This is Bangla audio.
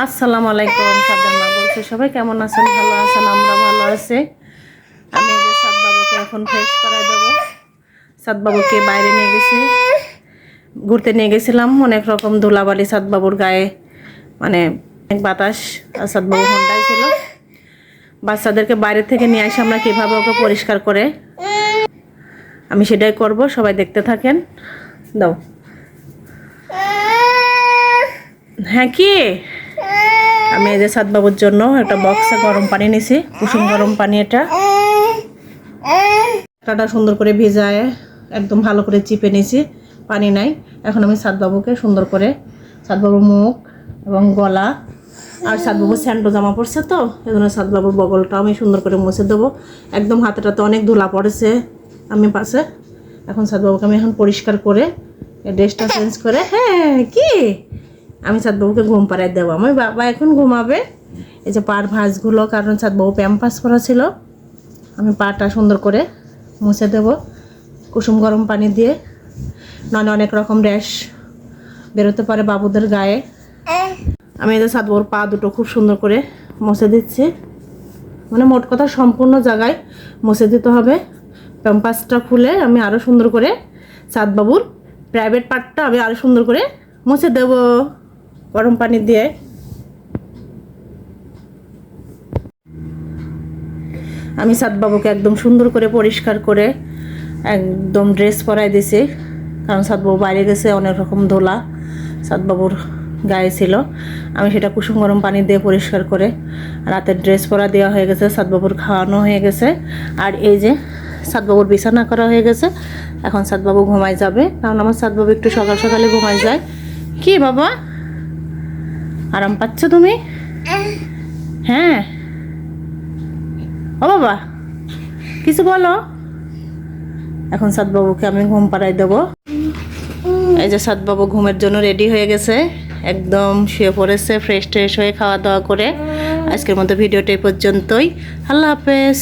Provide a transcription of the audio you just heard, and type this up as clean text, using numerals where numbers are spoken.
আসসালামু আলাইকুম। সাদ্দার মা বলছে, সবাই কেমন আছেন? ভালো আছেন? আমরা ভালো আছি। আমি এই যে সাদ বাবুকে এখন ফ্রেশ করাই দেবো। সাদ বাবুকে বাইরে নিয়ে গেছি, ঘুরতে নিয়ে গেছিলাম। অনেক রকম ধুলাবালি সাদ বাবুর গায়ে, মানে অনেক বাতাস। আর সাদ বাবু ঠান্ডায় ছিল। বাচ্চাদেরকে বাইরে থেকে নিয়ে আসে আমরা কীভাবে ওকে পরিষ্কার করে, আমি সেটাই করব। সবাই দেখতে থাকেন। দাও। হ্যাঁ, কি? আমি এই যে সাদ বাবুর জন্য একটা বক্সে গরম পানি নিছি, কুসুম গরম পানি। এটা সুন্দর করে ভিজায় একদম ভালো করে চিপে নিছি, পানি নাই। এখন আমি সাদ বাবুকে সুন্দর করে, সাদ বাবুর মুখ এবং গলা, আর সাদ বাবুর স্যান্ডো জামা পড়ছে তো এই জন্য সাদ বাবুর বগলটা আমি সুন্দর করে মুছে দেবো। একদম হাতেটাতে অনেক ধুলা পড়েছে আমি পাশে। এখন সাদ বাবুকে আমি এখন পরিষ্কার করে ড্রেসটা চেঞ্জ করে, হ্যাঁ কি, আমি সাদ বাবুকে ঘুম পাড়াই দেবো। আমার বাবা এখন ঘুমাবে। এই যে পার ভাঁজগুলো, কারণ সাদ বাবু প্যাম্পাস পরা ছিল, আমি পাটা সুন্দর করে মুছে দেব কুসুম গরম পানি দিয়ে। নাহলে অনেক রকম র্যাশ বেরোতে পারে বাবুদের গায়ে। আমি এই যে সাদ বাবুর পা দুটো খুব সুন্দর করে মুছে দিচ্ছি, মানে মোট কথা সম্পূর্ণ জায়গায় মুছে দিতে হবে। প্যাম্পাসটা খুলে আমি আরও সুন্দর করে সাদ বাবুর প্রাইভেট পার্টটা আমি আরও সুন্দর করে মুছে দেব গরম পানি দিয়ে। আমি সাদ বাবুকে একদম সুন্দর করে পরিষ্কার করে একদম ড্রেস পরাই দিছি, কারণ সাদ বাবু বাইরে গেছে, অনেক রকম ধোলা সাদ বাবুর গায়ে ছিল। আমি সেটা কুসুম গরম পানি দিয়ে পরিষ্কার করে রাতের ড্রেস পরা দেওয়া হয়ে গেছে, সাদ বাবুর খাওয়ানো হয়ে গেছে। আর এই যে সাদ বাবুর বিছানা করা হয়ে গেছে। এখন সাদ বাবু ঘুমাই যাবে, কারণ আমার সাদ বাবু একটু সকাল সকালে ঘুমাই যায়। কি বাবা, আরাম পাচ্ছ তুমি? হ্যাঁ। ও বাবা, কিছু বলো। এখন সাদ বাবুকে আমি ঘুম পাড়াই দেবো। এই যে সাদ বাবু ঘুমের জন্য রেডি হয়ে গেছে, একদম শুয়ে পড়েছে ফ্রেশ ট্রেশ হয়ে খাওয়া দাওয়া করে। আজকের মতো ভিডিওটা এই পর্যন্তই। আল্লাহ হাফেজ।